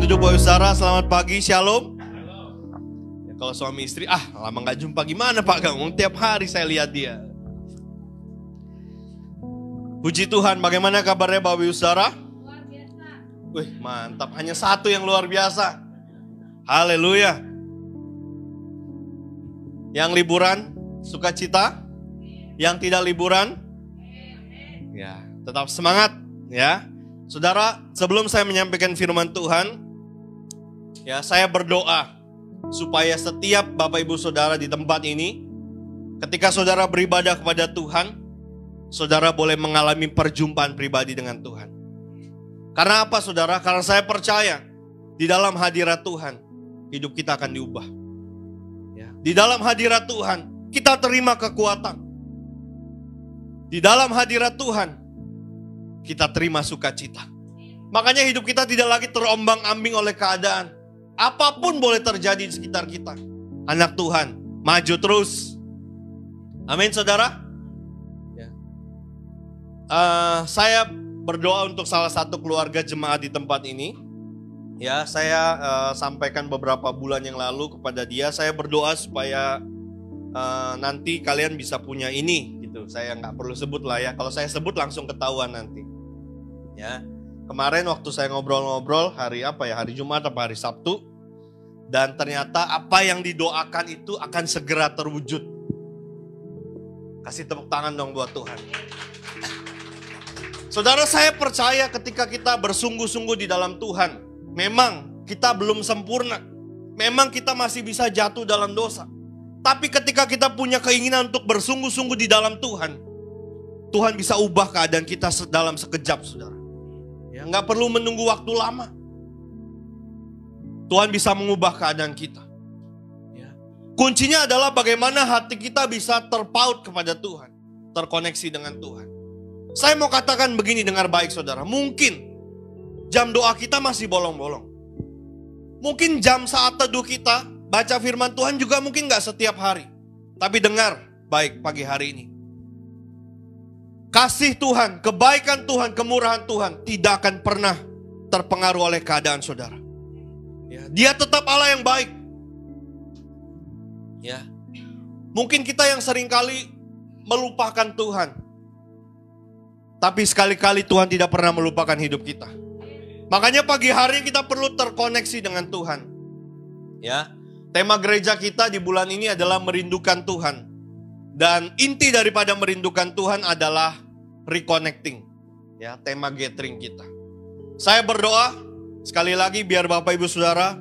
duduk Bapak Saudara, selamat pagi, shalom. Ya, kalau suami istri, lama gak jumpa, gimana Pak Ganggung? Tiap hari saya lihat dia. Puji Tuhan, bagaimana kabarnya Bapak Saudara? Luar biasa. Wih, mantap, hanya satu yang luar biasa. Haleluya. Yang liburan, sukacita. Yang tidak liburan, ya tetap semangat ya. Saudara, sebelum saya menyampaikan firman Tuhan, ya, saya berdoa supaya setiap Bapak Ibu Saudara di tempat ini, ketika saudara beribadah kepada Tuhan, saudara boleh mengalami perjumpaan pribadi dengan Tuhan. Karena apa saudara? Karena saya percaya di dalam hadirat Tuhan, hidup kita akan diubah. Ya. Di dalam hadirat Tuhan, kita terima kekuatan. Di dalam hadirat Tuhan, kita terima sukacita. Makanya hidup kita tidak lagi terombang-ambing oleh keadaan. Apapun boleh terjadi di sekitar kita. Anak Tuhan, maju terus. Amin saudara. Ya. Saya berdoa untuk salah satu keluarga jemaat di tempat ini. Ya, saya sampaikan beberapa bulan yang lalu kepada dia. Saya berdoa supaya nanti kalian bisa punya ini. Gitu. Saya nggak perlu sebut lah ya. Kalau saya sebut langsung ketahuan nanti. Ya. Kemarin waktu saya ngobrol-ngobrol hari Jumat atau hari Sabtu, dan ternyata apa yang didoakan itu akan segera terwujud. Kasih tepuk tangan dong buat Tuhan. Saudara, saya percaya ketika kita bersungguh-sungguh di dalam Tuhan, memang kita belum sempurna. Memang kita masih bisa jatuh dalam dosa. Tapi ketika kita punya keinginan untuk bersungguh-sungguh di dalam Tuhan, Tuhan bisa ubah keadaan kita dalam sekejap, saudara. Ya, nggak perlu menunggu waktu lama. Tuhan bisa mengubah keadaan kita. Ya. Kuncinya adalah bagaimana hati kita bisa terpaut kepada Tuhan, terkoneksi dengan Tuhan. Saya mau katakan begini, dengar baik saudara. Mungkin jam doa kita masih bolong-bolong. Mungkin jam saat teduh kita, baca firman Tuhan juga mungkin nggak setiap hari. Tapi dengar baik pagi hari ini. Kasih Tuhan, kebaikan Tuhan, kemurahan Tuhan tidak akan pernah terpengaruh oleh keadaan saudara. Ya, dia tetap Allah yang baik. Ya. Mungkin kita yang seringkali melupakan Tuhan. Tapi sekali-kali Tuhan tidak pernah melupakan hidup kita. Makanya pagi hari kita perlu terkoneksi dengan Tuhan. Ya. Tema gereja kita di bulan ini adalah merindukan Tuhan. Dan inti daripada merindukan Tuhan adalah reconnecting. Ya, tema gathering kita. Saya berdoa sekali lagi biar Bapak Ibu Saudara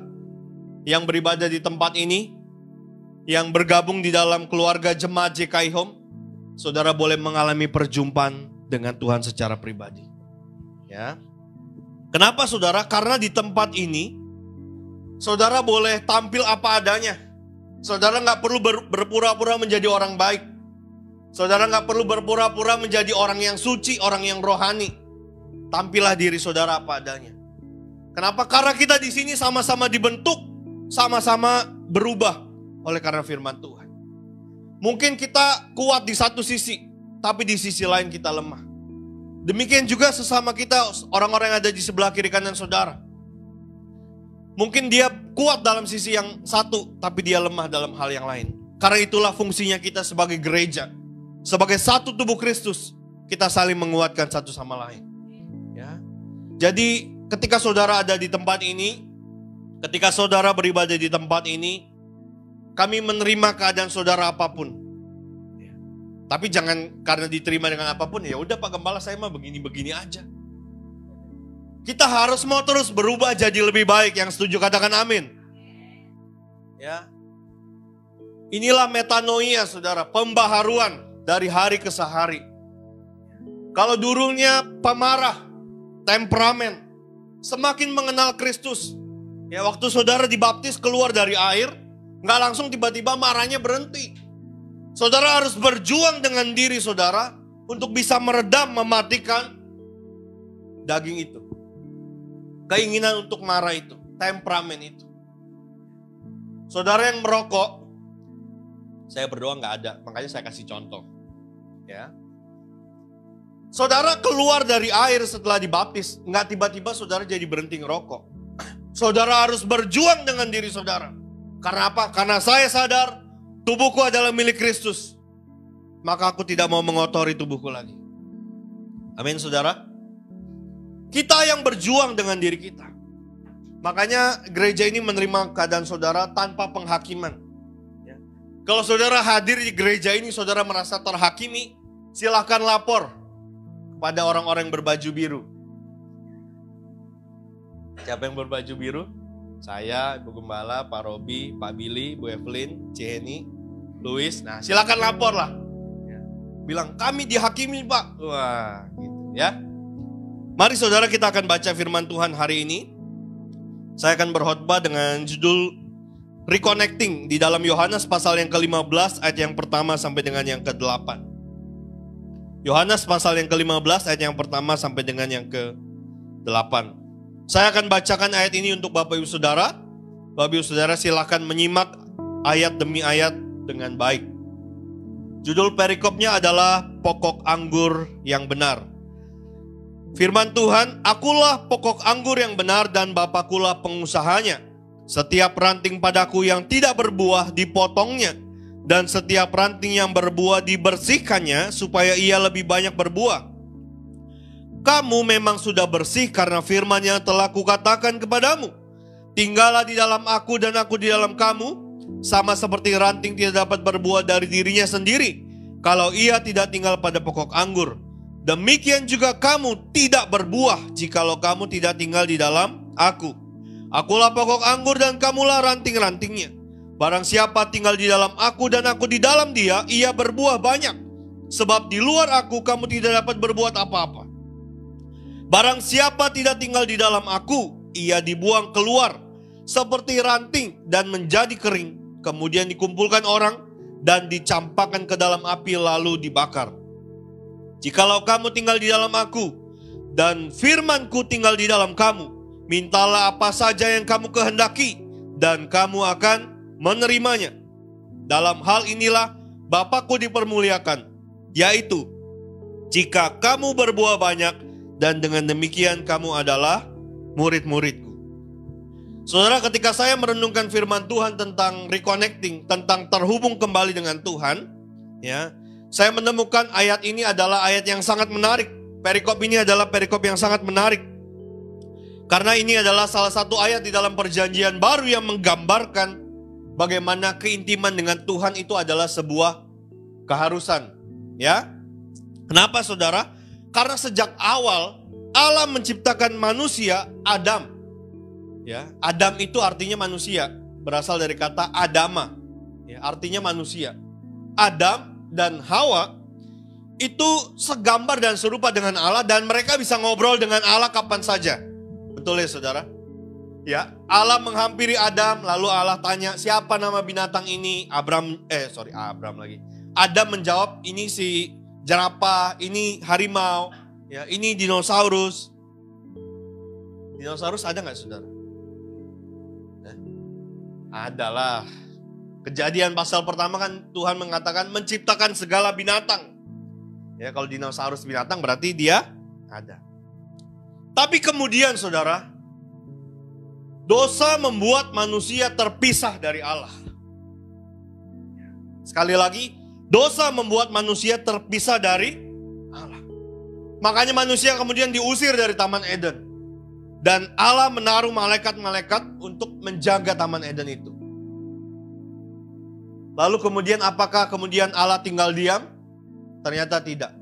yang beribadah di tempat ini, yang bergabung di dalam keluarga jemaat JKI Home, saudara boleh mengalami perjumpaan dengan Tuhan secara pribadi. Ya. Kenapa saudara? Karena di tempat ini saudara boleh tampil apa adanya. Saudara nggak perlu berpura-pura menjadi orang baik. Saudara nggak perlu berpura-pura menjadi orang yang suci, orang yang rohani. Tampillah diri saudara apa adanya. Kenapa? Karena kita di sini sama-sama dibentuk, sama-sama berubah oleh karena firman Tuhan. Mungkin kita kuat di satu sisi, tapi di sisi lain kita lemah. Demikian juga sesama kita, orang-orang yang ada di sebelah kiri kanan saudara. Mungkin dia kuat dalam sisi yang satu, tapi dia lemah dalam hal yang lain. Karena itulah fungsinya kita sebagai gereja. Sebagai satu tubuh Kristus, kita saling menguatkan satu sama lain. Ya. Jadi ketika saudara ada di tempat ini, ketika saudara beribadah di tempat ini, kami menerima keadaan saudara apapun. Ya. Tapi jangan karena diterima dengan apapun, ya udah Pak Gembala saya mah begini-begini aja. Kita harus mau terus berubah jadi lebih baik. Yang setuju katakan amin. Ya. Inilah metanoia saudara, pembaharuan dari hari ke hari. Kalau dulunya pemarah, temperamen, semakin mengenal Kristus. Ya, waktu saudara dibaptis keluar dari air, nggak langsung tiba-tiba marahnya berhenti. Saudara harus berjuang dengan diri saudara untuk bisa meredam, mematikan daging itu. Keinginan untuk marah itu, temperamen itu. Saudara yang merokok, saya berdoa nggak ada, makanya saya kasih contoh. Ya, saudara keluar dari air setelah dibaptis, nggak tiba-tiba saudara jadi berhenti ngerokok. Saudara harus berjuang dengan diri saudara. Karena apa? Karena saya sadar tubuhku adalah milik Kristus. Maka aku tidak mau mengotori tubuhku lagi. Amin saudara. Kita yang berjuang dengan diri kita. Makanya gereja ini menerima keadaan saudara tanpa penghakiman. Ya. Kalau saudara hadir di gereja ini, saudara merasa terhakimi, silakan lapor kepada orang-orang yang berbaju biru. Siapa yang berbaju biru? Saya, Ibu Gembala, Pak Robi, Pak Billy, Bu Evelyn, Ciheni, Louis. Nah, silakan lapor lah. Ya. Bilang, kami dihakimi Pak. Wah, gitu ya. Mari saudara kita akan baca firman Tuhan hari ini. Saya akan berkhotbah dengan judul Reconnecting di dalam Yohanes pasal yang ke-15 ayat yang pertama sampai dengan yang ke-8. Yohanes pasal yang ke-15 ayat yang pertama sampai dengan yang ke-8. Saya akan bacakan ayat ini untuk Bapak Ibu Saudara. Bapak Ibu Saudara silakan menyimak ayat demi ayat dengan baik. Judul perikopnya adalah pokok anggur yang benar. Firman Tuhan, akulah pokok anggur yang benar dan Bapakulah pengusahanya. Setiap ranting padaku yang tidak berbuah dipotongnya, dan setiap ranting yang berbuah dibersihkannya supaya ia lebih banyak berbuah. Kamu memang sudah bersih karena firman yang telah kukatakan kepadamu. Tinggallah di dalam aku dan aku di dalam kamu, sama seperti ranting tidak dapat berbuah dari dirinya sendiri kalau ia tidak tinggal pada pokok anggur. Demikian juga kamu tidak berbuah jikalau kamu tidak tinggal di dalam aku. Akulah pokok anggur dan kamulah ranting-rantingnya. Barang siapa tinggal di dalam aku dan aku di dalam dia, ia berbuah banyak. Sebab di luar aku kamu tidak dapat berbuat apa-apa. Barang siapa tidak tinggal di dalam aku, ia dibuang keluar seperti ranting dan menjadi kering. Kemudian dikumpulkan orang dan dicampakkan ke dalam api lalu dibakar. Jikalau kamu tinggal di dalam aku, dan firmanku tinggal di dalam kamu, mintalah apa saja yang kamu kehendaki, dan kamu akan menerimanya. Dalam hal inilah Bapakku dipermuliakan, yaitu jika kamu berbuah banyak, dan dengan demikian kamu adalah murid-muridku. Saudara, ketika saya merenungkan firman Tuhan tentang reconnecting, tentang terhubung kembali dengan Tuhan, ya, saya menemukan ayat ini adalah ayat yang sangat menarik. Perikop ini adalah perikop yang sangat menarik. Karena ini adalah salah satu ayat di dalam perjanjian baru yang menggambarkan bagaimana keintiman dengan Tuhan itu adalah sebuah keharusan. Ya, kenapa saudara? Karena sejak awal Allah menciptakan manusia, Adam. Ya, Adam itu artinya manusia, berasal dari kata Adama. Ya, artinya manusia. Adam dan Hawa itu segambar dan serupa dengan Allah dan mereka bisa ngobrol dengan Allah kapan saja. Betul ya saudara? Ya, Allah menghampiri Adam lalu Allah tanya, siapa nama binatang ini? Adam menjawab, ini si jerapah, ini harimau, ya, ini dinosaurus. Dinosaurus ada nggak saudara? Adalah. Kejadian pasal pertama kan Tuhan mengatakan menciptakan segala binatang. Ya, kalau dinosaurus binatang berarti dia ada. Tapi kemudian saudara, dosa membuat manusia terpisah dari Allah. Sekali lagi, dosa membuat manusia terpisah dari Allah. Makanya manusia kemudian diusir dari Taman Eden. Dan Allah menaruh malaikat-malaikat untuk menjaga Taman Eden itu. Lalu kemudian apakah kemudian Allah tinggal diam? Ternyata tidak.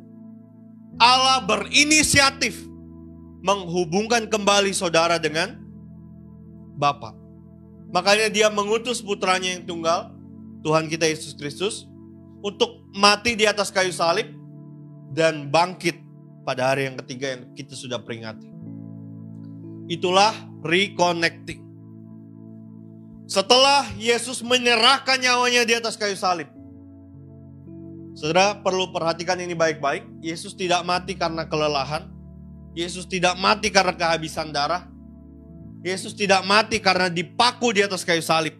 Allah berinisiatif menghubungkan kembali saudara dengan Bapa. Makanya dia mengutus putranya yang tunggal, Tuhan kita Yesus Kristus, untuk mati di atas kayu salib dan bangkit pada hari yang ketiga yang kita sudah peringati. Itulah reconnecting. Setelah Yesus menyerahkan nyawanya di atas kayu salib. Saudara perlu perhatikan ini baik-baik. Yesus tidak mati karena kelelahan. Yesus tidak mati karena kehabisan darah. Yesus tidak mati karena dipaku di atas kayu salib.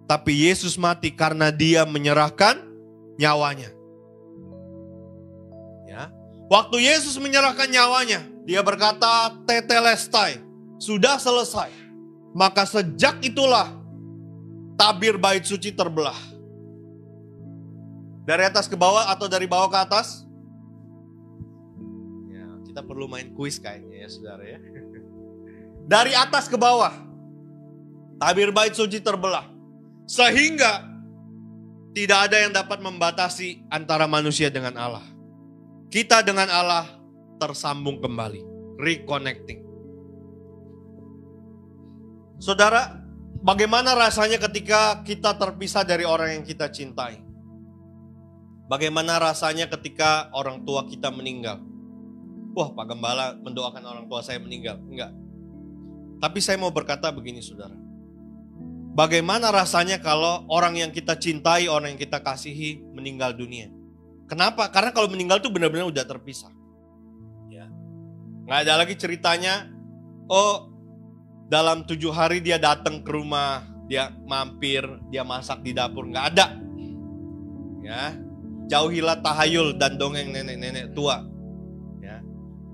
Tapi Yesus mati karena dia menyerahkan nyawanya. Ya. Waktu Yesus menyerahkan nyawanya, dia berkata, tetelestai, sudah selesai. Maka sejak itulah tabir bait suci terbelah. Dari atas ke bawah atau dari bawah ke atas? Ya, kita perlu main kuis kayaknya ya saudara ya. Dari atas ke bawah. Tabir bait suci terbelah. Sehingga tidak ada yang dapat membatasi antara manusia dengan Allah. Kita dengan Allah tersambung kembali. Reconnecting. Saudara, bagaimana rasanya ketika kita terpisah dari orang yang kita cintai? Bagaimana rasanya ketika orang tua kita meninggal? Wah, Pak Gembala mendoakan orang tua saya meninggal. Enggak. Tapi saya mau berkata begini saudara. Bagaimana rasanya kalau orang yang kita cintai, orang yang kita kasihi meninggal dunia? Kenapa? Karena kalau meninggal tuh benar-benar udah terpisah. Ya. Nggak ada lagi ceritanya, oh dalam 7 hari dia datang ke rumah, dia mampir, dia masak di dapur. Nggak ada. Ya. Jauhilah tahayul dan dongeng nenek-nenek tua. Ya.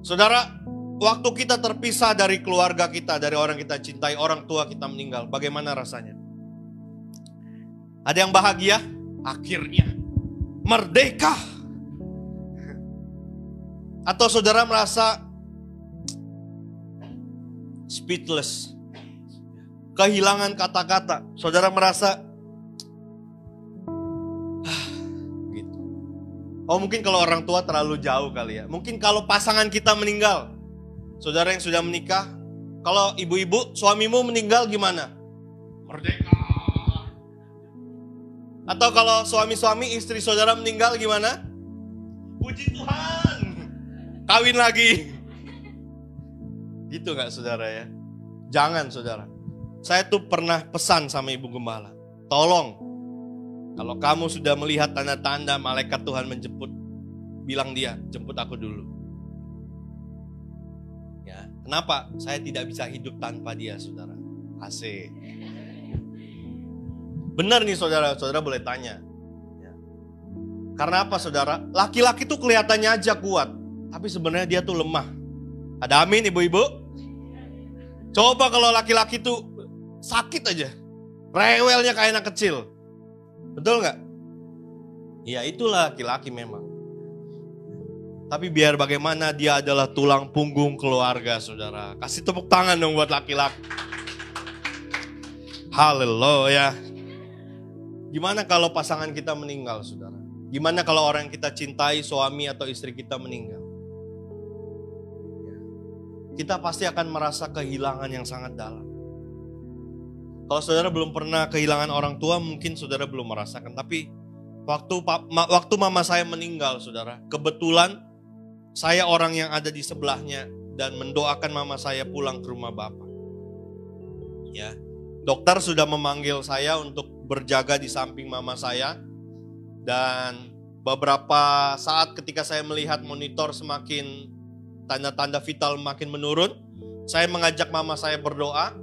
Saudara, waktu kita terpisah dari keluarga kita, dari orang kita cintai, orang tua kita meninggal, bagaimana rasanya? Ada yang bahagia? Akhirnya merdeka. Atau saudara merasa speechless, kehilangan kata-kata. Saudara merasa gitu. Oh, mungkin kalau orang tua terlalu jauh kali ya. Mungkin kalau pasangan kita meninggal. Saudara yang sudah menikah, kalau ibu-ibu, suamimu meninggal gimana? Merdeka. Atau kalau suami-suami, istri saudara meninggal gimana? Puji Tuhan, kawin lagi. Gitu gak saudara ya? Jangan saudara. Saya tuh pernah pesan sama Ibu Gembala. Tolong, kalau kamu sudah melihat tanda-tanda malaikat Tuhan menjemput, bilang dia, jemput aku dulu. Kenapa? Saya tidak bisa hidup tanpa dia, saudara. Asik. Benar nih saudara, saudara boleh tanya. Ya. Karena apa saudara? Laki-laki tuh kelihatannya aja kuat, tapi sebenarnya dia tuh lemah. Ada amin ibu-ibu? Coba kalau laki-laki tuh sakit aja. Rewelnya kayak anak kecil. Betul gak? Ya itulah laki-laki memang. Tapi biar bagaimana dia adalah tulang punggung keluarga saudara. Kasih tepuk tangan dong buat laki-laki. Haleluya. Gimana kalau pasangan kita meninggal saudara? Gimana kalau orang yang kita cintai, suami atau istri kita meninggal? Kita pasti akan merasa kehilangan yang sangat dalam. Kalau saudara belum pernah kehilangan orang tua, mungkin saudara belum merasakan. Tapi waktu mama saya meninggal saudara, kebetulan saya orang yang ada di sebelahnya dan mendoakan mama saya pulang ke rumah bapak. Ya, dokter sudah memanggil saya untuk berjaga di samping mama saya. Dan beberapa saat ketika saya melihat monitor semakin tanda-tanda vital makin menurun, saya mengajak mama saya berdoa.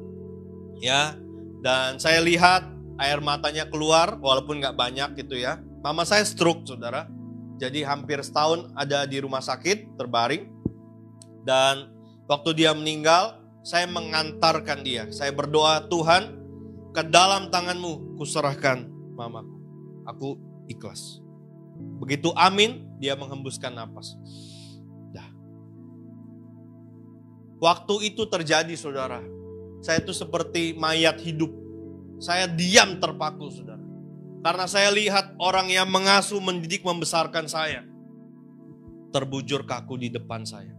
Ya, dan saya lihat air matanya keluar walaupun gak banyak gitu ya. Mama saya stroke saudara. Jadi hampir setahun ada di rumah sakit, terbaring. Dan waktu dia meninggal, saya mengantarkan dia. Saya berdoa, Tuhan, ke dalam tangan-Mu kuserahkan mamaku. Aku ikhlas. Begitu amin, dia menghembuskan napas. Dah. Waktu itu terjadi saudara. Saya itu seperti mayat hidup. Saya diam terpaku saudara. Karena saya lihat orang yang mengasuh, mendidik, membesarkan saya terbujur kaku di depan saya.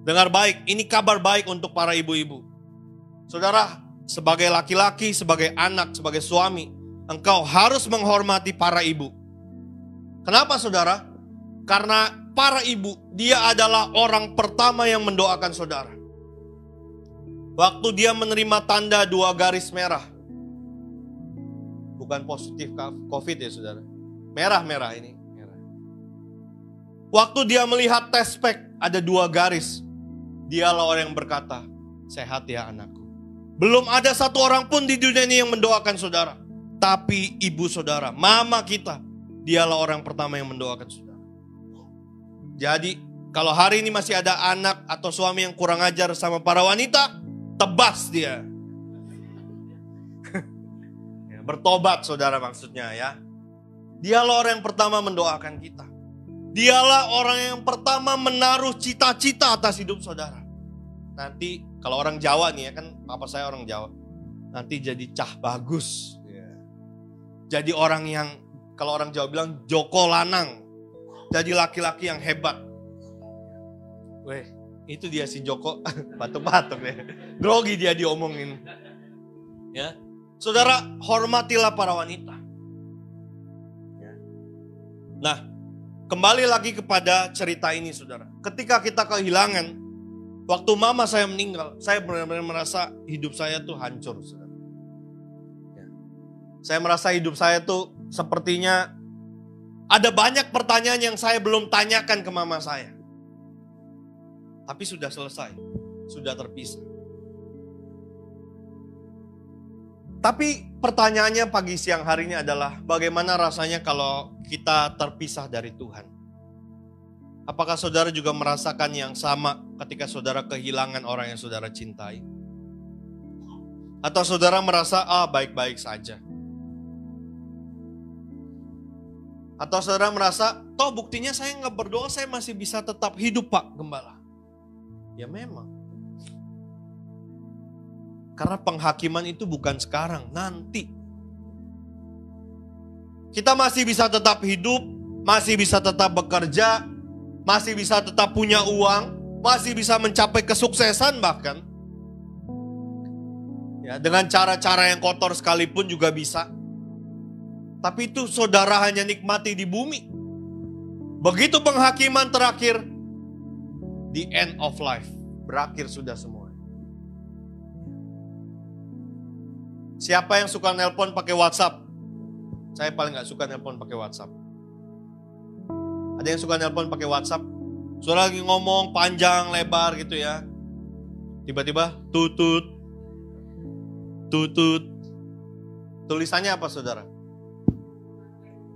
Dengar baik, ini kabar baik untuk para ibu-ibu. Saudara, sebagai laki-laki, sebagai anak, sebagai suami, engkau harus menghormati para ibu. Kenapa saudara? Karena para ibu, dia adalah orang pertama yang mendoakan saudara. Waktu dia menerima tanda 2 garis merah, bukan positif COVID ya saudara. Merah-merah ini. Merah. Waktu dia melihat test pack ada 2 garis. Dialah orang yang berkata, sehat ya anakku. Belum ada satu orang pun di dunia ini yang mendoakan saudara. Tapi ibu saudara, mama kita, dialah orang pertama yang mendoakan saudara. Jadi kalau hari ini masih ada anak atau suami yang kurang ajar sama para wanita, tebas dia. bertobat saudara maksudnya ya. Dialah orang yang pertama mendoakan kita. Dialah orang yang pertama menaruh cita-cita atas hidup saudara. Nanti kalau orang Jawa nih ya, kan papa saya orang Jawa. Nanti jadi cah bagus. Jadi orang yang, kalau orang Jawa bilang Joko Lanang. Jadi laki-laki yang hebat. Weh, itu dia si Joko, batuk-batuk ya. Grogi dia diomongin. Ya, saudara, hormatilah para wanita. Ya. Nah, kembali lagi kepada cerita ini saudara. Ketika kita kehilangan, waktu mama saya meninggal, saya benar-benar merasa hidup saya tuh hancur saudara. Ya. Saya merasa hidup saya tuh sepertinya ada banyak pertanyaan yang saya belum tanyakan ke mama saya. Tapi sudah selesai, sudah terpisah. Tapi pertanyaannya pagi siang hari ini adalah bagaimana rasanya kalau kita terpisah dari Tuhan? Apakah saudara juga merasakan yang sama ketika saudara kehilangan orang yang saudara cintai? Atau saudara merasa, baik-baik saja? Atau saudara merasa, toh buktinya saya nggak berdoa, saya masih bisa tetap hidup Pak Gembala. Ya memang. Karena penghakiman itu bukan sekarang, nanti. Kita masih bisa tetap hidup, masih bisa tetap bekerja, masih bisa tetap punya uang, masih bisa mencapai kesuksesan bahkan. Ya, dengan cara-cara yang kotor sekalipun juga bisa. Tapi itu saudara hanya nikmati di bumi. Begitu penghakiman terakhir, the end of life. Berakhir sudah semua. Siapa yang suka nelpon pakai WhatsApp? Saya paling gak suka nelpon pakai WhatsApp. Ada yang suka nelpon pakai WhatsApp? Saudara lagi ngomong panjang lebar gitu ya. Tiba-tiba tutut. Tutut. Tulisannya apa saudara?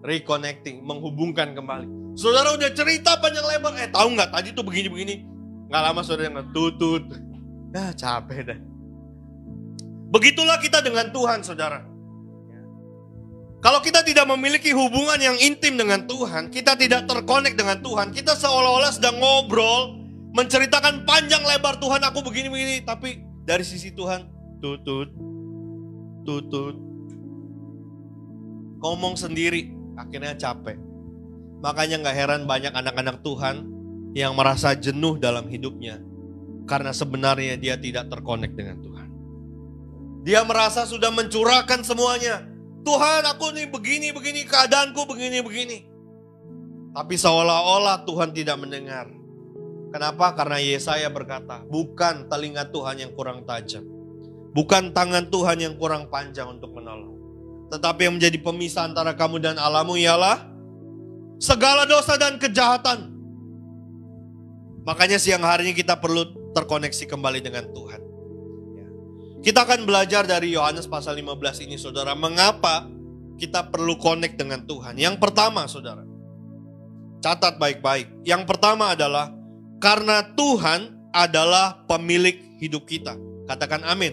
Reconnecting, menghubungkan kembali. Saudara udah cerita panjang lebar, tahu nggak tadi tuh begini-begini. Nggak lama saudara yang tutut. Capek dah. Begitulah kita dengan Tuhan saudara. Kalau kita tidak memiliki hubungan yang intim dengan Tuhan, kita tidak terkonek dengan Tuhan, kita seolah-olah sedang ngobrol, menceritakan panjang lebar Tuhan aku begini-begini, tapi dari sisi Tuhan, tutut, tutut. Ngomong sendiri. Akhirnya capek. Makanya gak heran banyak anak-anak Tuhan yang merasa jenuh dalam hidupnya. Karena sebenarnya dia tidak terkonek dengan Tuhan. Dia merasa sudah mencurahkan semuanya. Tuhan aku nih begini-begini, keadaanku begini-begini. Tapi seolah-olah Tuhan tidak mendengar. Kenapa? Karena Yesaya berkata, bukan telinga Tuhan yang kurang tajam. Bukan tangan Tuhan yang kurang panjang untuk menolong. Tetapi yang menjadi pemisah antara kamu dan Allahmu ialah segala dosa dan kejahatan. Makanya siang hari ini kita perlu terkoneksi kembali dengan Tuhan. Kita akan belajar dari Yohanes pasal 15 ini saudara. Mengapa kita perlu connect dengan Tuhan? Yang pertama saudara. Catat baik-baik. Yang pertama adalah karena Tuhan adalah pemilik hidup kita. Katakan amin.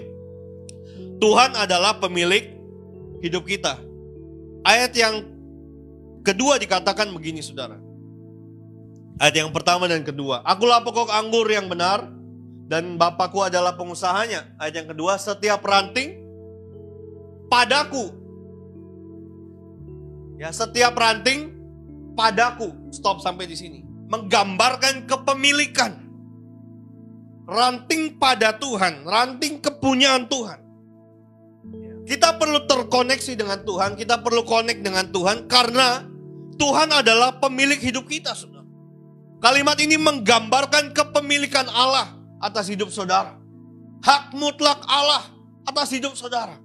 Tuhan adalah pemilik hidup kita. Ayat yang kedua dikatakan begini saudara. Ayat yang pertama dan kedua. Akulah pokok anggur yang benar dan Bapakku adalah pengusahanya. Ayat yang kedua, setiap ranting padaku. Ya, setiap ranting padaku. Stop sampai di sini. Menggambarkan kepemilikan. Ranting pada Tuhan, ranting kepunyaan Tuhan. Kita perlu terkoneksi dengan Tuhan, kita perlu connect dengan Tuhan karena Tuhan adalah pemilik hidup kita, saudara. Kalimat ini menggambarkan kepemilikan Allah atas hidup saudara. Hak mutlak Allah atas hidup saudara.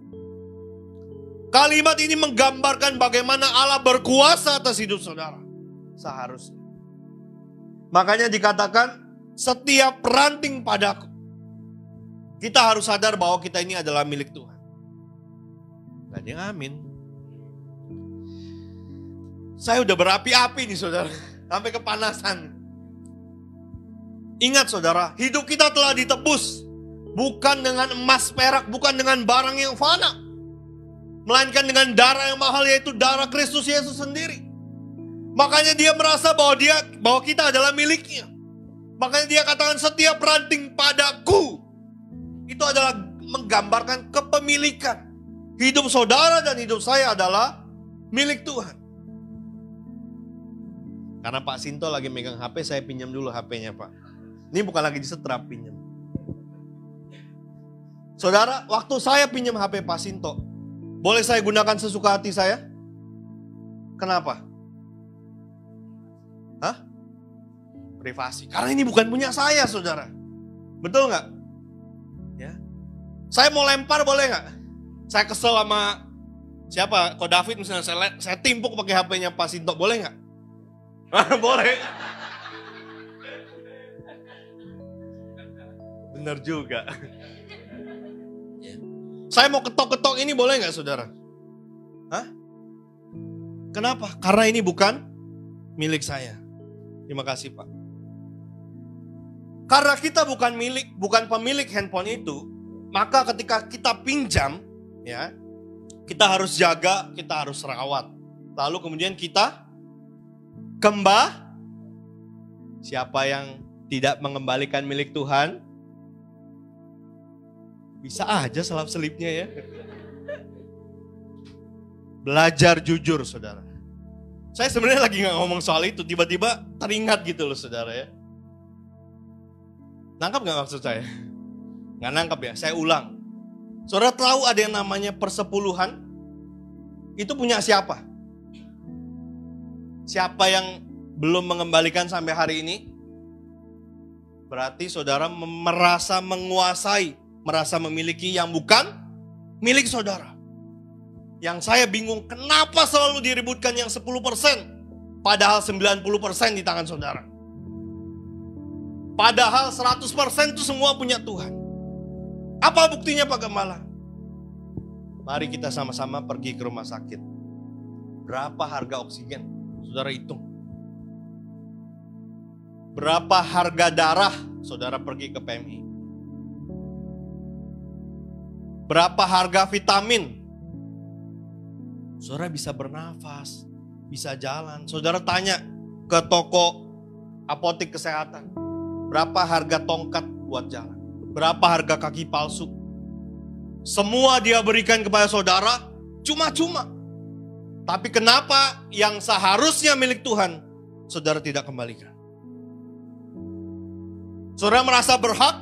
Kalimat ini menggambarkan bagaimana Allah berkuasa atas hidup saudara. Seharusnya. Makanya dikatakan setiap ranting padaku. Kita harus sadar bahwa kita ini adalah milik Tuhan. Gak ada yang amin. Saya udah berapi-api nih saudara. Sampai kepanasan. Ingat saudara, hidup kita telah ditebus. Bukan dengan emas perak, bukan dengan barang yang fana. melainkan dengan darah yang mahal, yaitu darah Kristus Yesus sendiri. Makanya dia merasa bahwa kita adalah miliknya. Makanya dia katakan setiap ranting padaku. Itu adalah menggambarkan kepemilikan. Hidup saudara dan hidup saya adalah milik Tuhan. Karena Pak Sinto lagi megang HP, saya pinjam dulu HP-nya Pak. Ini bukan lagi disetrap, pinjam. Saudara, waktu saya pinjam HP Pak Sinto, boleh saya gunakan sesuka hati saya? Kenapa? Hah? Privasi. Karena ini bukan punya saya, saudara. Betul nggak? Ya. Saya mau lempar boleh nggak? Saya kesel sama siapa? Ko David misalnya, saya timpuk pakai HP-nya Pak Sinto, boleh nggak? Boleh. Benar juga. Saya mau ketok-ketok ini boleh nggak, saudara? Hah? Kenapa? Karena ini bukan milik saya. Terima kasih, Pak. Karena kita bukan pemilik handphone itu, maka ketika kita pinjam, ya, kita harus jaga, kita harus rawat. Lalu kemudian kita siapa yang tidak mengembalikan milik Tuhan? Bisa aja selap-selipnya ya. Belajar jujur, saudara. Saya sebenarnya lagi gak ngomong soal itu, tiba-tiba teringat gitu loh, saudara ya. Nangkap gak maksud saya? Gak nangkap ya, saya ulang. Saudara tahu ada yang namanya persepuluhan? Itu punya siapa? Siapa yang belum mengembalikan sampai hari ini? Berarti saudara merasa menguasai, merasa memiliki yang bukan milik saudara. Yang saya bingung, kenapa selalu diributkan yang 10%, padahal 90% di tangan saudara. Padahal 100% itu semua punya Tuhan. Apa buktinya Pak Gembala? Mari kita sama-sama pergi ke rumah sakit. Berapa harga oksigen? Saudara hitung. Berapa harga darah? Saudara pergi ke PMI. Berapa harga vitamin? Saudara bisa bernafas, bisa jalan. Saudara tanya ke toko apotik kesehatan. Berapa harga tongkat buat jalan? Berapa harga kaki palsu? Semua dia berikan kepada saudara cuma-cuma. Tapi kenapa yang seharusnya milik Tuhan, saudara tidak kembalikan? Saudara merasa berhak?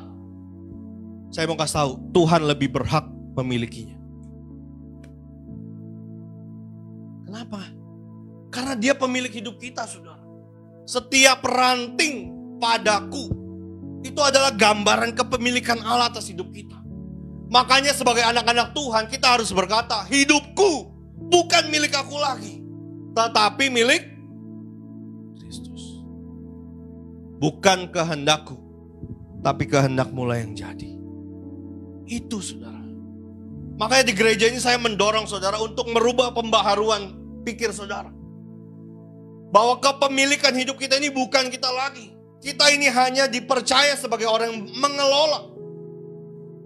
Saya mau kasih tahu, Tuhan lebih berhak memilikinya. Kenapa? Karena dia pemilik hidup kita, saudara. Setiap ranting padaku, itu adalah gambaran kepemilikan Allah atas hidup kita. Makanya sebagai anak-anak Tuhan, kita harus berkata, hidupku bukan milik aku lagi, tetapi milik Kristus. Bukan kehendakku, tapi kehendak-Mu lah yang jadi. Itu saudara. Makanya di gereja ini saya mendorong saudara untuk merubah pembaharuan pikir saudara. Bahwa kepemilikan hidup kita ini bukan kita lagi. Kita ini hanya dipercaya sebagai orang yang mengelola.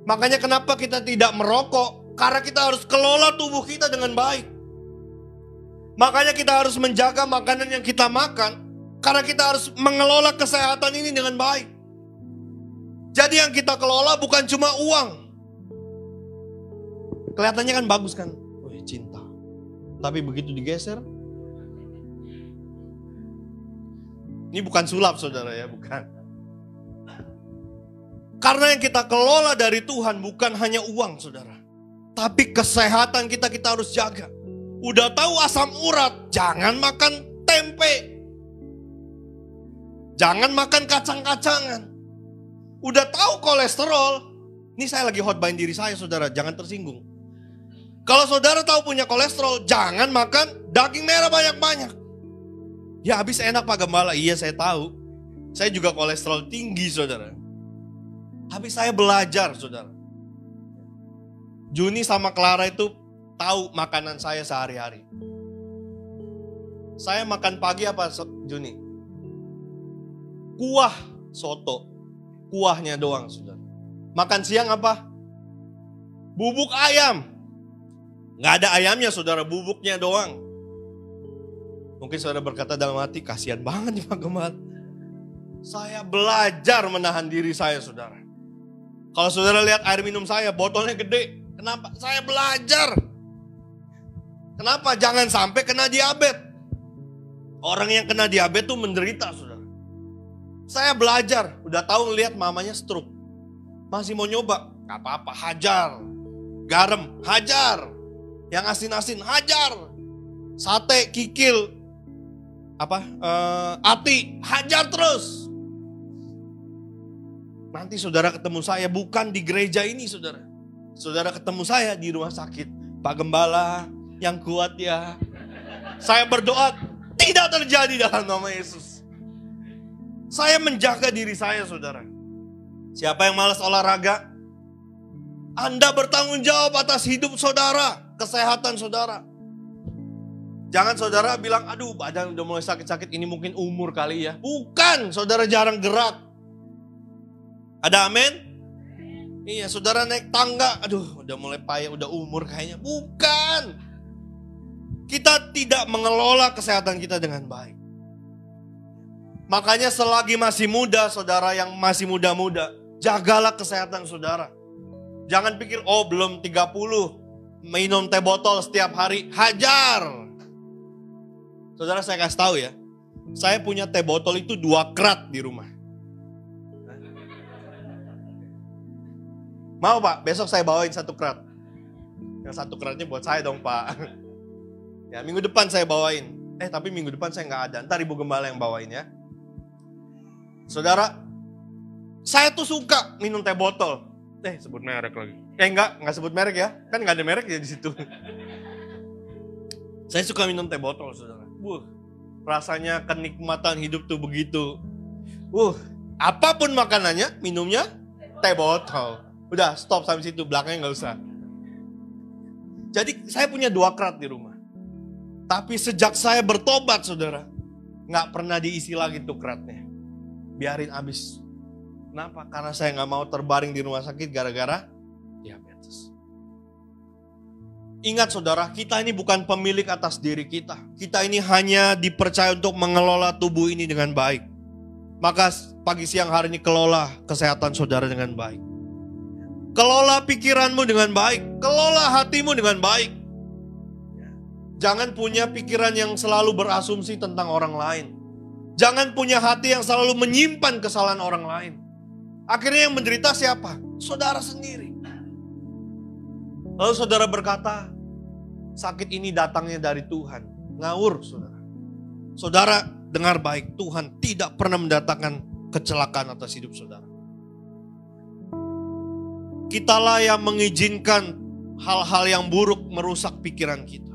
Makanya kenapa kita tidak merokok? Karena kita harus kelola tubuh kita dengan baik. Makanya kita harus menjaga makanan yang kita makan. Karena kita harus mengelola kesehatan ini dengan baik. Jadi yang kita kelola bukan cuma uang. Kelihatannya kan bagus kan? Oh cinta. Tapi begitu digeser. Ini bukan sulap saudara ya, bukan. Karena yang kita kelola dari Tuhan bukan hanya uang saudara. Tapi kesehatan kita harus jaga. Udah tahu asam urat, jangan makan tempe. Jangan makan kacang-kacangan. Udah tahu kolesterol. Ini saya lagi hotbain diri saya saudara, jangan tersinggung. Kalau saudara tahu punya kolesterol, jangan makan daging merah banyak-banyak. Ya habis enak Pak Gembala, iya saya tahu. Saya juga kolesterol tinggi saudara. Tapi saya belajar saudara. Juni sama Clara itu tahu makanan saya sehari-hari. Saya makan pagi apa Juni? Kuah soto. Kuahnya doang saudara. Makan siang apa? Bubuk ayam. Nggak ada ayamnya saudara, bubuknya doang. Mungkin saudara berkata dalam hati, kasihan banget nih Pak Gembala. Saya belajar menahan diri saya saudara. Kalau saudara lihat air minum saya, botolnya gede. Kenapa? Saya belajar. Kenapa? Jangan sampai kena diabetes. Orang yang kena diabetes tuh menderita saudara. Saya belajar, udah tahu ngelihat mamanya stroke. Masih mau nyoba, gak apa-apa, hajar. Garam, hajar. Yang asin-asin, hajar. Sate, kikil, ati, hajar terus. Nanti saudara ketemu saya bukan di gereja ini saudara. Saudara ketemu saya di rumah sakit. Pak Gembala, yang kuat ya. Saya berdoa, tidak terjadi dalam nama Yesus. Saya menjaga diri saya saudara. Siapa yang malas olahraga? Anda bertanggung jawab atas hidup saudara, kesehatan saudara. Jangan saudara bilang, aduh badan udah mulai sakit-sakit, ini mungkin umur kali ya. Bukan, saudara jarang gerak. Ada amin? Iya, saudara naik tangga, aduh udah mulai payah, udah umur kayaknya. Bukan. Kita tidak mengelola kesehatan kita dengan baik. Makanya selagi masih muda, saudara yang masih muda-muda, jagalah kesehatan saudara. Jangan pikir, oh belum 30, minum teh botol setiap hari, hajar. Saudara saya kasih tahu ya, saya punya teh botol itu 2 kerat di rumah. Mau Pak, besok saya bawain 1 kerat. Yang 1 keratnya buat saya dong Pak. Ya minggu depan saya bawain. Tapi minggu depan saya nggak ada, ntar Ibu Gembala yang bawain ya. Saudara, saya tuh suka minum teh botol. Sebut merek lagi. Enggak sebut merek ya. Kan nggak ada merek ya di situ. Saya suka minum teh botol, saudara. Rasanya kenikmatan hidup tuh begitu. Apapun makanannya, minumnya teh botol. Udah, stop sampai situ, belakangnya nggak usah. Jadi saya punya 2 kerat di rumah. Tapi sejak saya bertobat, saudara, nggak pernah diisi lagi tuh keratnya. Biarin habis. Kenapa? Karena saya nggak mau terbaring di rumah sakit gara-gara diabetes. Ingat saudara, kita ini bukan pemilik atas diri kita. Kita ini hanya dipercaya untuk mengelola tubuh ini dengan baik. Maka pagi siang hari ini kelola kesehatan saudara dengan baik. Kelola pikiranmu dengan baik. Kelola hatimu dengan baik. Jangan punya pikiran yang selalu berasumsi tentang orang lain. Jangan punya hati yang selalu menyimpan kesalahan orang lain. Akhirnya yang menderita siapa? Saudara sendiri. Lalu saudara berkata, sakit ini datangnya dari Tuhan. Ngawur saudara. Saudara dengar baik, Tuhan tidak pernah mendatangkan kecelakaan atas hidup saudara. Kitalah yang mengizinkan hal-hal yang buruk merusak pikiran kita.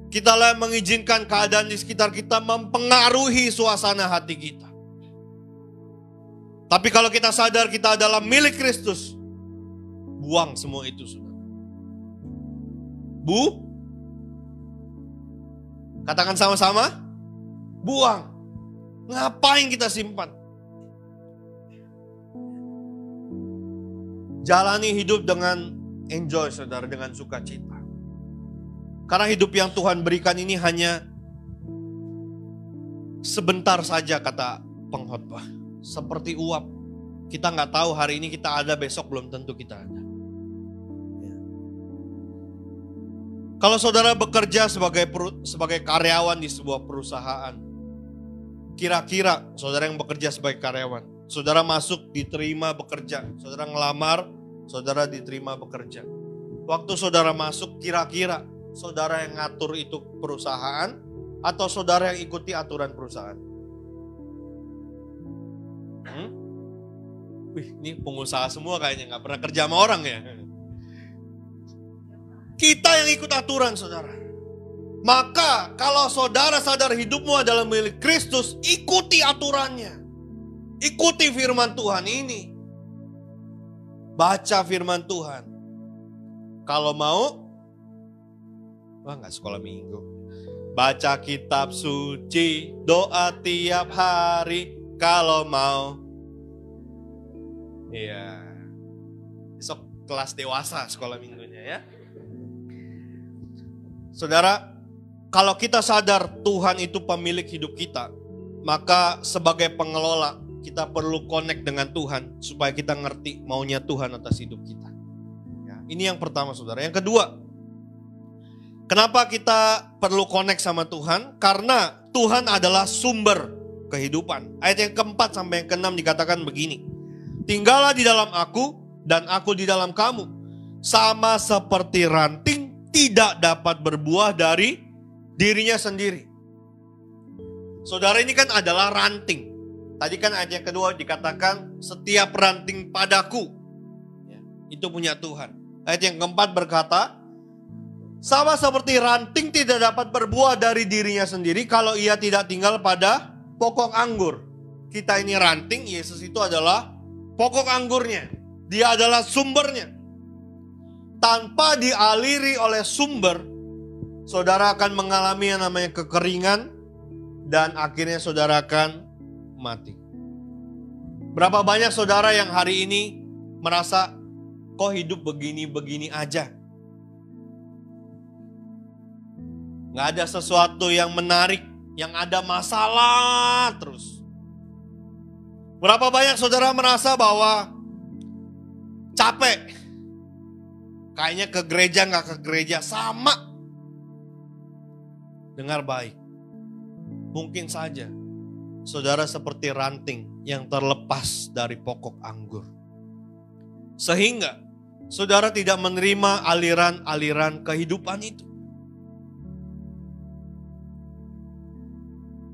Kitalah yang mengizinkan keadaan di sekitar kita mempengaruhi suasana hati kita. Tapi kalau kita sadar kita adalah milik Kristus, buang semua itu saudara. Katakan sama-sama, buang. Ngapain kita simpan? Jalani hidup dengan enjoy saudara, dengan sukacita. Karena hidup yang Tuhan berikan ini hanya sebentar saja kata pengkhotbah. Seperti uap. Kita nggak tahu hari ini kita ada, besok belum tentu kita ada. Kalau saudara bekerja sebagai karyawan di sebuah perusahaan, kira-kira saudara yang bekerja sebagai karyawan, saudara masuk diterima bekerja, saudara ngelamar, saudara diterima bekerja. Waktu saudara masuk, kira-kira saudara yang ngatur itu perusahaan atau saudara yang ikuti aturan perusahaan? Ini pengusaha semua kayaknya, gak pernah kerja sama orang ya. Kita yang ikut aturan saudara. Maka kalau saudara sadar hidupmu adalah milik Kristus, ikuti aturannya. Ikuti firman Tuhan ini. Baca firman Tuhan. Kalau mau, gak sekolah minggu. Baca kitab suci, doa tiap hari. Kalau mau. Iya. Besok kelas dewasa sekolah minggunya ya. Saudara, kalau kita sadar Tuhan itu pemilik hidup kita, maka sebagai pengelola kita perlu connect dengan Tuhan supaya kita ngerti maunya Tuhan atas hidup kita. Ya, ini yang pertama, saudara. Yang kedua, kenapa kita perlu connect sama Tuhan? Karena Tuhan adalah sumber kehidupan. Ayat yang keempat sampai yang keenam dikatakan begini. Tinggallah di dalam aku dan aku di dalam kamu. Sama seperti ranting tidak dapat berbuah dari dirinya sendiri. Saudara, ini kan adalah ranting. Tadi kan ayat yang kedua dikatakan setiap ranting padaku. Ya, itu punya Tuhan. Ayat yang keempat berkata, sama seperti ranting tidak dapat berbuah dari dirinya sendiri kalau ia tidak tinggal pada pokok anggur. Kita ini ranting, Yesus itu adalah pokok anggurnya. Dia adalah sumbernya. Tanpa dialiri oleh sumber, saudara akan mengalami yang namanya kekeringan dan akhirnya saudara akan mati. Berapa banyak saudara yang hari ini merasa kok hidup begini-begini aja. Gak ada sesuatu yang menarik, yang ada masalah terus. Berapa banyak saudara merasa bahwa capek. Kayaknya ke gereja gak ke gereja, sama. Dengar baik. Mungkin saja saudara seperti ranting yang terlepas dari pokok anggur. Sehingga saudara tidak menerima aliran-aliran kehidupan itu.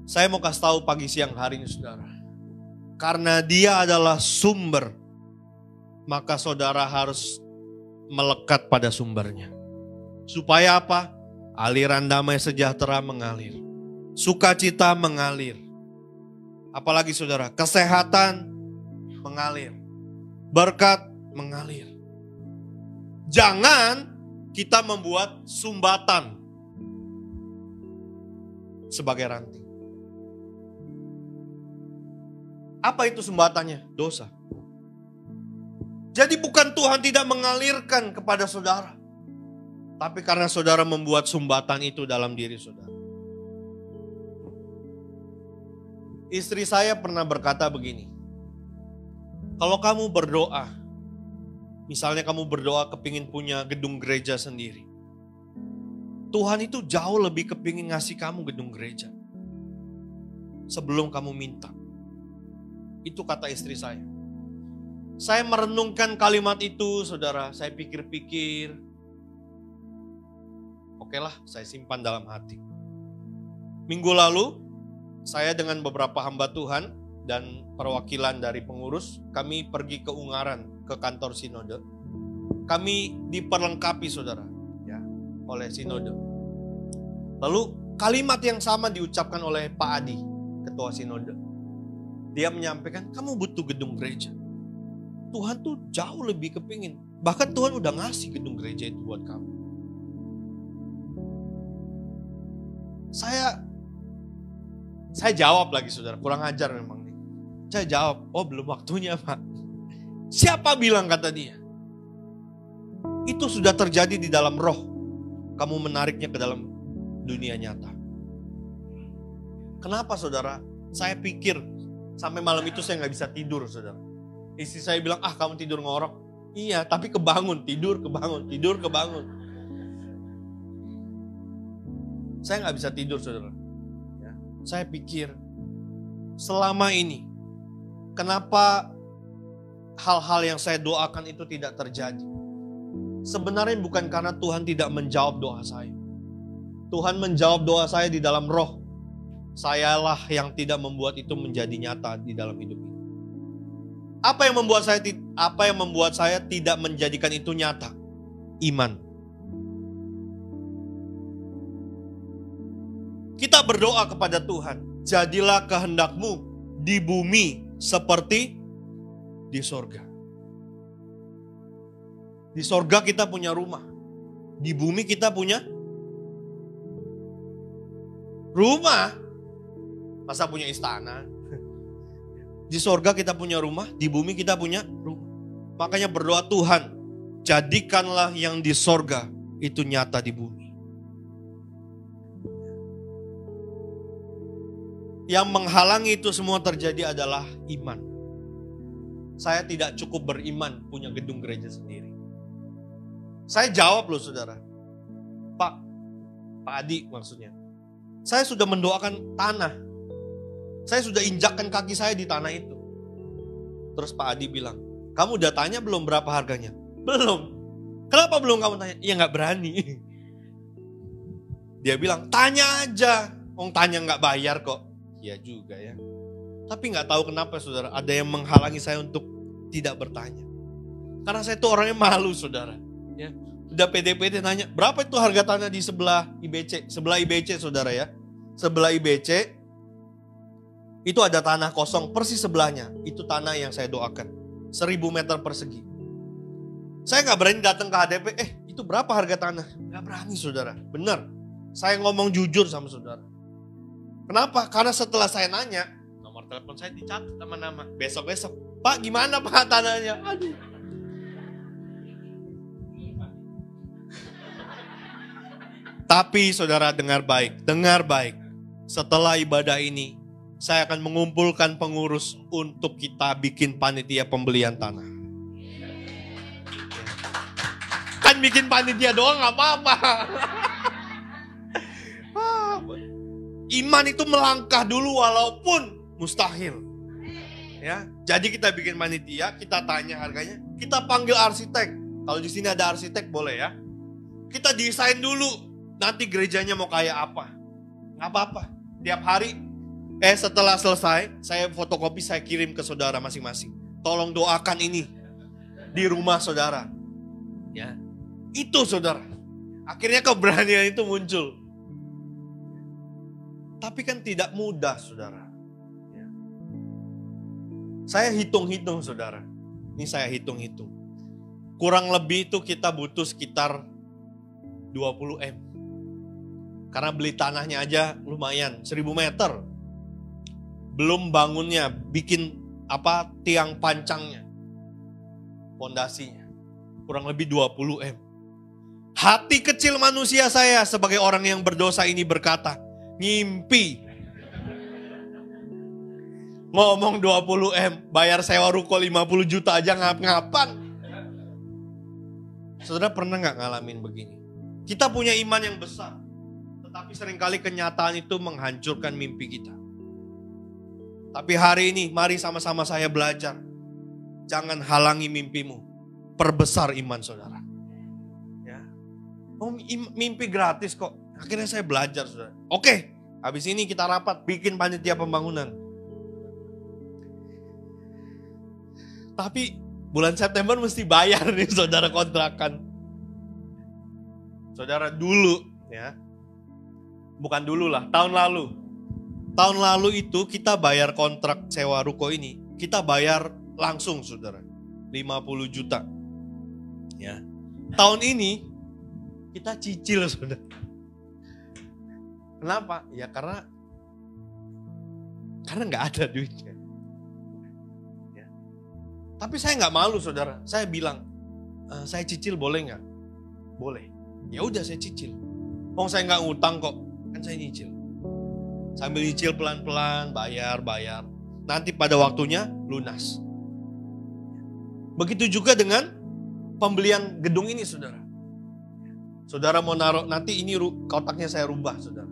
Saya mau kasih tahu pagi siang hari ini saudara. Karena dia adalah sumber, maka saudara harus melekat pada sumbernya. Supaya apa? Aliran damai sejahtera mengalir. Sukacita mengalir. Apalagi saudara, kesehatan mengalir. Berkat mengalir. Jangan kita membuat sumbatan sebagai ranting. Apa itu sumbatannya? Dosa. Jadi bukan Tuhan tidak mengalirkan kepada saudara. Tapi karena saudara membuat sumbatan itu dalam diri saudara. Istri saya pernah berkata begini. Kalau kamu berdoa, misalnya kamu berdoa kepingin punya gedung gereja sendiri. Tuhan itu jauh lebih kepingin ngasih kamu gedung gereja. Sebelum kamu minta. Itu kata istri saya. Saya merenungkan kalimat itu, saudara. Saya pikir-pikir. Oke lah, saya simpan dalam hati. Minggu lalu, saya dengan beberapa hamba Tuhan dan perwakilan dari pengurus, kami pergi ke Ungaran, ke kantor sinode. Kami diperlengkapi, saudara, ya, oleh sinode. Lalu kalimat yang sama diucapkan oleh Pak Adi, ketua sinode. Dia menyampaikan, kamu butuh gedung gereja. Tuhan tuh jauh lebih kepingin. Bahkan Tuhan udah ngasih gedung gereja itu buat kamu. Saya jawab lagi saudara, kurang ajar memang nih. Saya jawab, oh belum waktunya Pak. Siapa bilang kata dia? Itu sudah terjadi di dalam roh. Kamu menariknya ke dalam dunia nyata. Kenapa saudara? Saya pikir sampai malam itu saya gak bisa tidur saudara. Istri saya bilang, kamu tidur ngorok. Iya, tapi kebangun, tidur, kebangun, tidur, kebangun. Saya gak bisa tidur, saudara. Ya, saya pikir, selama ini, kenapa hal-hal yang saya doakan itu tidak terjadi? Sebenarnya bukan karena Tuhan tidak menjawab doa saya. Tuhan menjawab doa saya di dalam roh. Sayalah yang tidak membuat itu menjadi nyata di dalam hidup ini. Apa yang membuat saya tidak menjadikan itu nyata? Iman. Kita berdoa kepada Tuhan, jadilah kehendak-Mu di bumi seperti di sorga. Di sorga kita punya rumah. Di bumi kita punya rumah. Masa punya istana? Di sorga kita punya rumah, di bumi kita punya rumah. Makanya berdoa, Tuhan, jadikanlah yang di sorga itu nyata di bumi. Yang menghalangi itu semua terjadi adalah iman. Saya tidak cukup beriman punya gedung gereja sendiri. Saya jawab loh saudara. Pak Adi maksudnya. Saya sudah mendoakan tanah. Saya sudah injakkan kaki saya di tanah itu. Terus Pak Adi bilang, kamu udah tanya belum berapa harganya? Belum. Kenapa belum kamu tanya? Ya nggak berani. Dia bilang, tanya aja. Tanya nggak bayar kok. Iya juga ya. Tapi nggak tahu kenapa saudara, ada yang menghalangi saya untuk tidak bertanya. Karena saya tuh orangnya malu saudara. Ya. Udah pede-pede nanya, berapa itu harga tanah di sebelah IBC? Sebelah IBC saudara ya. Sebelah IBC, itu ada tanah kosong persis sebelahnya. Itu tanah yang saya doakan. 1000 meter persegi. Saya nggak berani datang ke HDP, itu berapa harga tanah? Nggak berani saudara, benar. Saya ngomong jujur sama saudara. Kenapa? Karena setelah saya nanya, nomor telepon saya dicatat nama-nama. Besok-besok, Pak gimana Pak tanahnya? Aduh. Tapi saudara dengar baik. Setelah ibadah ini, saya akan mengumpulkan pengurus untuk kita bikin panitia pembelian tanah. Kan bikin panitia doang gak apa-apa. Iman itu melangkah dulu walaupun mustahil. Ya, jadi kita bikin panitia, kita tanya harganya, kita panggil arsitek. Kalau di sini ada arsitek boleh ya. Kita desain dulu, nanti gerejanya mau kayak apa. Nggak apa-apa. Tiap hari, setelah selesai, saya fotokopi, saya kirim ke saudara masing-masing. Tolong doakan ini di rumah saudara. Ya, itu saudara. Akhirnya keberanian itu muncul. Tapi kan tidak mudah, saudara. Ya. Saya hitung-hitung, saudara. Ini saya hitung-hitung. Kurang lebih itu kita butuh sekitar 20 M. Karena beli tanahnya aja lumayan, 1000 meter. Belum bangunnya, bikin tiang pancangnya. Pondasinya. Kurang lebih 20 M. Hati kecil manusia saya sebagai orang yang berdosa ini berkata, ngimpi. Ngomong 20 M, bayar sewa ruko 50 juta aja ngap-ngapan. Saudara pernah gak ngalamin begini? Kita punya iman yang besar, tetapi seringkali kenyataan itu menghancurkan mimpi kita. Tapi hari ini, mari sama-sama saya belajar. Jangan halangi mimpimu, perbesar iman saudara. Ya. Mimpi gratis kok. Akhirnya saya belajar, saudara. Oke, habis ini kita rapat, bikin panitia pembangunan. Tapi bulan September mesti bayar nih saudara kontrakan. Saudara dulu ya, bukan dulu lah, tahun lalu. Tahun lalu itu kita bayar kontrak sewa ruko ini, kita bayar langsung saudara, 50 juta. Ya. Tahun ini kita cicil saudara. Kenapa? Ya karena nggak ada duitnya. Ya. Tapi saya nggak malu saudara. Saya bilang, saya cicil boleh nggak? Boleh. Ya udah saya cicil. Saya nggak ngutang kok, kan saya nyicil. Sambil nyicil pelan-pelan, bayar. Nanti pada waktunya lunas. Begitu juga dengan pembelian gedung ini saudara. Saudara mau naruh, nanti ini kotaknya saya rubah saudara.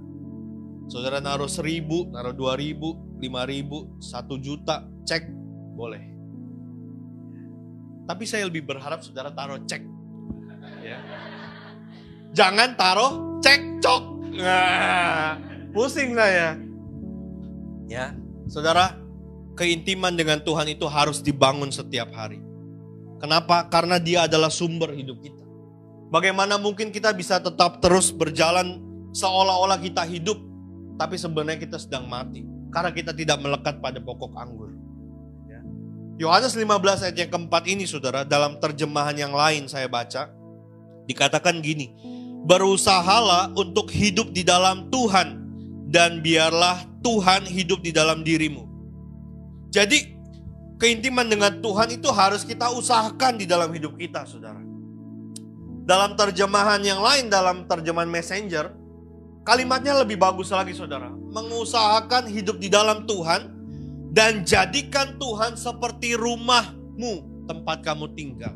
Saudara naruh 1000, naruh 2000, 5000, 1 juta, cek, boleh. Tapi saya lebih berharap saudara taruh cek. Ya. Jangan taruh cek cok. Nah, pusing saya. Ya, saudara, keintiman dengan Tuhan itu harus dibangun setiap hari. Kenapa? Karena Dia adalah sumber hidup kita. Bagaimana mungkin kita bisa tetap terus berjalan seolah-olah kita hidup, tapi sebenarnya kita sedang mati. Karena kita tidak melekat pada pokok anggur. Yohanes 15 ayat yang keempat ini saudara, dalam terjemahan yang lain saya baca, dikatakan gini, berusahalah untuk hidup di dalam Tuhan, dan biarlah Tuhan hidup di dalam dirimu. Jadi, keintiman dengan Tuhan itu harus kita usahakan di dalam hidup kita saudara. Dalam terjemahan yang lain, dalam terjemahan Messenger, Kalimatnya lebih bagus lagi saudara. Mengusahakan hidup di dalam Tuhan dan jadikan Tuhan seperti rumahmu, tempat kamu tinggal.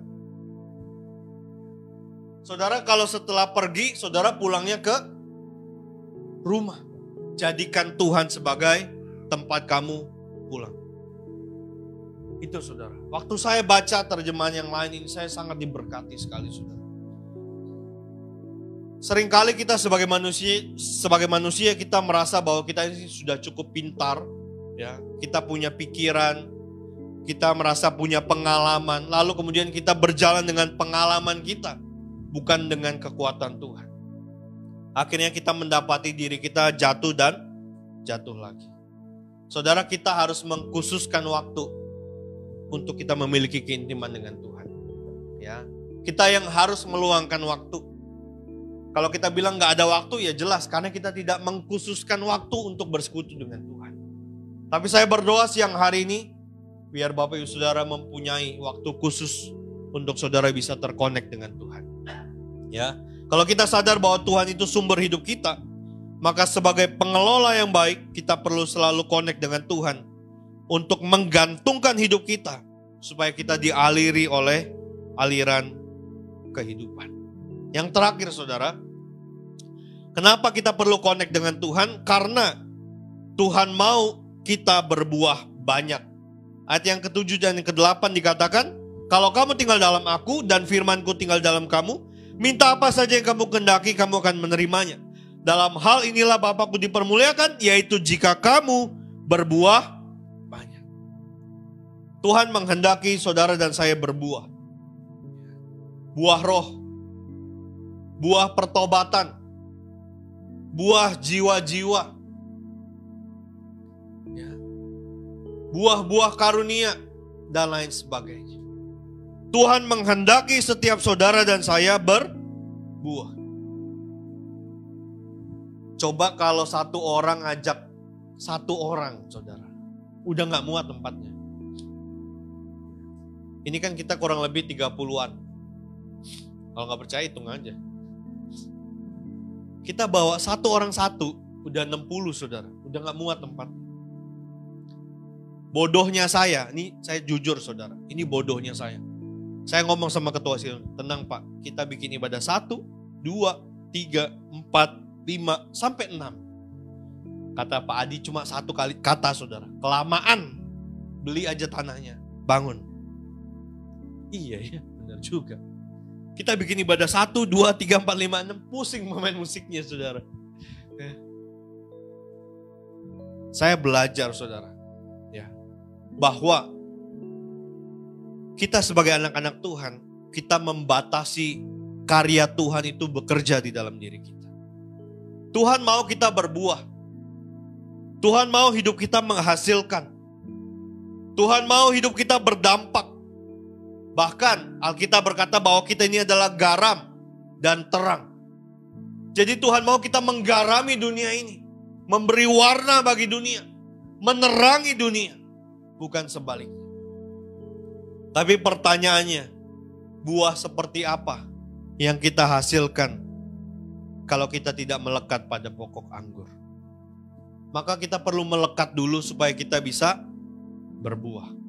Saudara, kalau setelah pergi, saudara pulangnya ke rumah. Jadikan Tuhan sebagai tempat kamu pulang. Itu saudara. Waktu saya baca terjemahan yang lain ini, saya sangat diberkati sekali saudara. Seringkali kita sebagai manusia kita merasa bahwa kita ini sudah cukup pintar, ya. Kita punya pikiran, kita merasa punya pengalaman, lalu kemudian kita berjalan dengan pengalaman kita, bukan dengan kekuatan Tuhan. Akhirnya kita mendapati diri kita jatuh dan jatuh lagi. Saudara, kita harus mengkhususkan waktu untuk kita memiliki keintiman dengan Tuhan. Ya, kita yang harus meluangkan waktu. Kalau kita bilang gak ada waktu, ya jelas karena kita tidak mengkhususkan waktu untuk bersekutu dengan Tuhan. Tapi saya berdoa siang hari ini, biar Bapak Ibu Saudara mempunyai waktu khusus untuk saudara bisa terkonek dengan Tuhan. Ya, kalau kita sadar bahwa Tuhan itu sumber hidup kita, maka sebagai pengelola yang baik, kita perlu selalu connect dengan Tuhan untuk menggantungkan hidup kita supaya kita dialiri oleh aliran kehidupan. Yang terakhir saudara, kenapa kita perlu connect dengan Tuhan? Karena Tuhan mau kita berbuah banyak. Ayat yang ke-7 dan yang ke-8 dikatakan, kalau kamu tinggal dalam aku dan firmanku tinggal dalam kamu, minta apa saja yang kamu kehendaki, kamu akan menerimanya. Dalam hal inilah Bapakku dipermuliakan, yaitu jika kamu berbuah banyak. Tuhan menghendaki saudara dan saya berbuah. Buah roh, buah pertobatan, buah jiwa-jiwa, ya, buah-buah karunia, dan lain sebagainya. Tuhan menghendaki setiap saudara dan saya berbuah. Coba kalau satu orang ngajak satu orang, saudara, udah gak muat tempatnya. Ini kan kita kurang lebih 30-an. Kalau gak percaya hitung aja. Kita bawa satu orang satu, udah 60 saudara, udah gak muat tempat. Bodohnya saya, ini saya jujur saudara, ini bodohnya saya. Saya ngomong sama ketua sidang, tenang Pak, kita bikin ibadah 1, 2, 3, 4, 5, sampai 6. Kata Pak Adi cuma satu kali kata saudara, kelamaan, beli aja tanahnya, bangun. Iya ya, benar juga. Kita bikin ibadah 1, 2, 3, 4, 5, 6, pusing memain musiknya saudara. Saya belajar saudara, ya, bahwa kita sebagai anak-anak Tuhan, kita membatasi karya Tuhan itu bekerja di dalam diri kita. Tuhan mau kita berbuah. Tuhan mau hidup kita menghasilkan. Tuhan mau hidup kita berdampak. Bahkan Alkitab berkata bahwa kita ini adalah garam dan terang. Jadi Tuhan mau kita menggarami dunia ini, memberi warna bagi dunia, menerangi dunia, bukan sebaliknya. Tapi pertanyaannya, buah seperti apa yang kita hasilkan kalau kita tidak melekat pada pokok anggur? Maka kita perlu melekat dulu supaya kita bisa berbuah.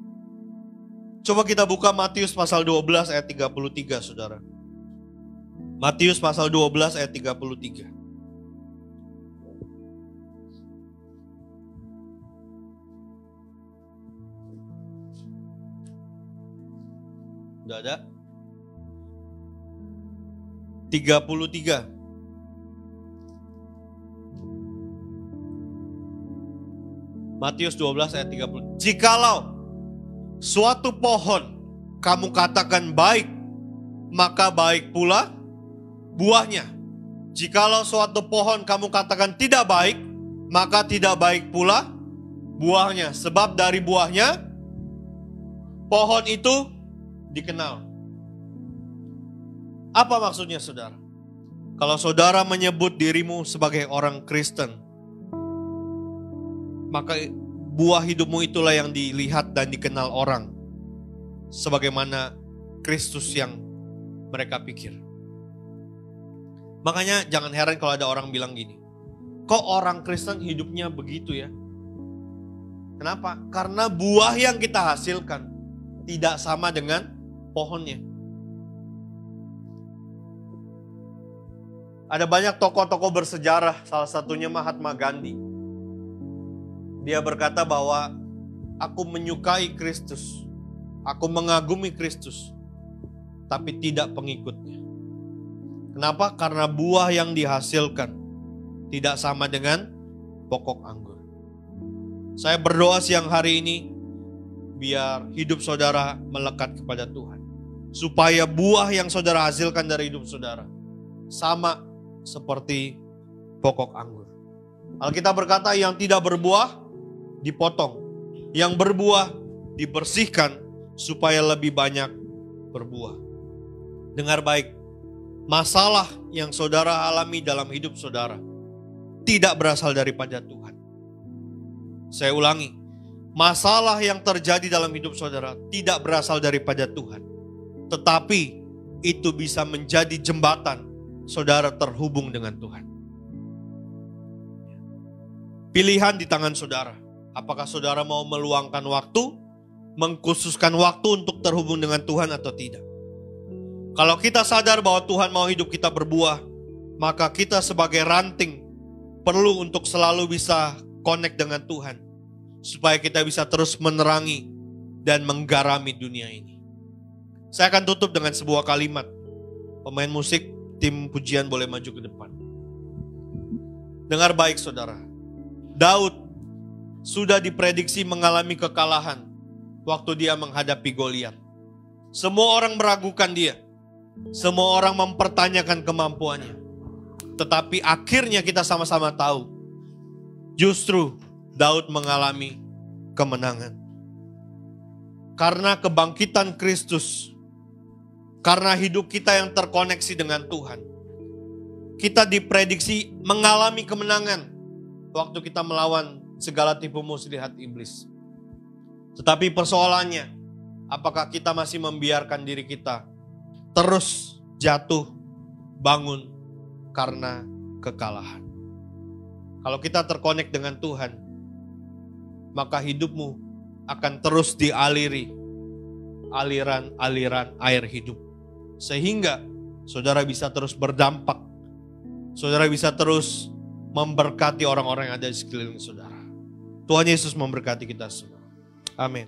Coba kita buka Matius pasal 12 ayat 33 saudara. Matius pasal 12 ayat 33. Udah ada? 33. Matius 12 ayat 30. Jikalau suatu pohon kamu katakan baik, maka baik pula buahnya. Jikalau suatu pohon kamu katakan tidak baik, maka tidak baik pula buahnya. Sebab dari buahnya pohon itu dikenal. Apa maksudnya saudara? Kalau saudara menyebut dirimu sebagai orang Kristen, maka buah hidupmu itulah yang dilihat dan dikenal orang sebagaimana Kristus yang mereka pikir. Makanya jangan heran kalau ada orang bilang gini, kok orang Kristen hidupnya begitu ya? Kenapa? Karena buah yang kita hasilkan tidak sama dengan pohonnya. Ada banyak tokoh-tokoh bersejarah, salah satunya Mahatma Gandhi. Dia berkata bahwa aku menyukai Kristus, aku mengagumi Kristus, tapi tidak pengikutnya. Kenapa? Karena buah yang dihasilkan tidak sama dengan pokok anggur. Saya berdoa siang hari ini, biar hidup saudara melekat kepada Tuhan. Supaya buah yang saudara hasilkan dari hidup saudara sama seperti pokok anggur. Alkitab berkata yang tidak berbuah dipotong, yang berbuah dibersihkan supaya lebih banyak berbuah. Dengar baik, masalah yang saudara alami dalam hidup saudara tidak berasal daripada Tuhan. Saya ulangi, masalah yang terjadi dalam hidup saudara tidak berasal daripada Tuhan. Tetapi itu bisa menjadi jembatan saudara terhubung dengan Tuhan. Pilihan di tangan saudara. Apakah saudara mau meluangkan waktu, mengkhususkan waktu untuk terhubung dengan Tuhan atau tidak? Kalau kita sadar bahwa Tuhan mau hidup kita berbuah, maka kita sebagai ranting perlu untuk selalu bisa connect dengan Tuhan. Supaya kita bisa terus menerangi dan menggarami dunia ini. Saya akan tutup dengan sebuah kalimat. Pemain musik, tim pujian boleh maju ke depan. Dengar baik saudara. Daud sudah diprediksi mengalami kekalahan waktu dia menghadapi Goliat. Semua orang meragukan dia. Semua orang mempertanyakan kemampuannya. Tetapi akhirnya kita sama-sama tahu. Justru Daud mengalami kemenangan. Karena kebangkitan Kristus. Karena hidup kita yang terkoneksi dengan Tuhan. Kita diprediksi mengalami kemenangan. Waktu kita melawan segala tipu muslihat iblis. Tetapi persoalannya, apakah kita masih membiarkan diri kita terus jatuh, bangun karena kekalahan. Kalau kita terkonek dengan Tuhan, maka hidupmu akan terus dialiri aliran-aliran air hidup. Sehingga saudara bisa terus berdampak. Saudara bisa terus memberkati orang-orang yang ada di sekeliling saudara. Tuhan Yesus memberkati kita semua. Amin.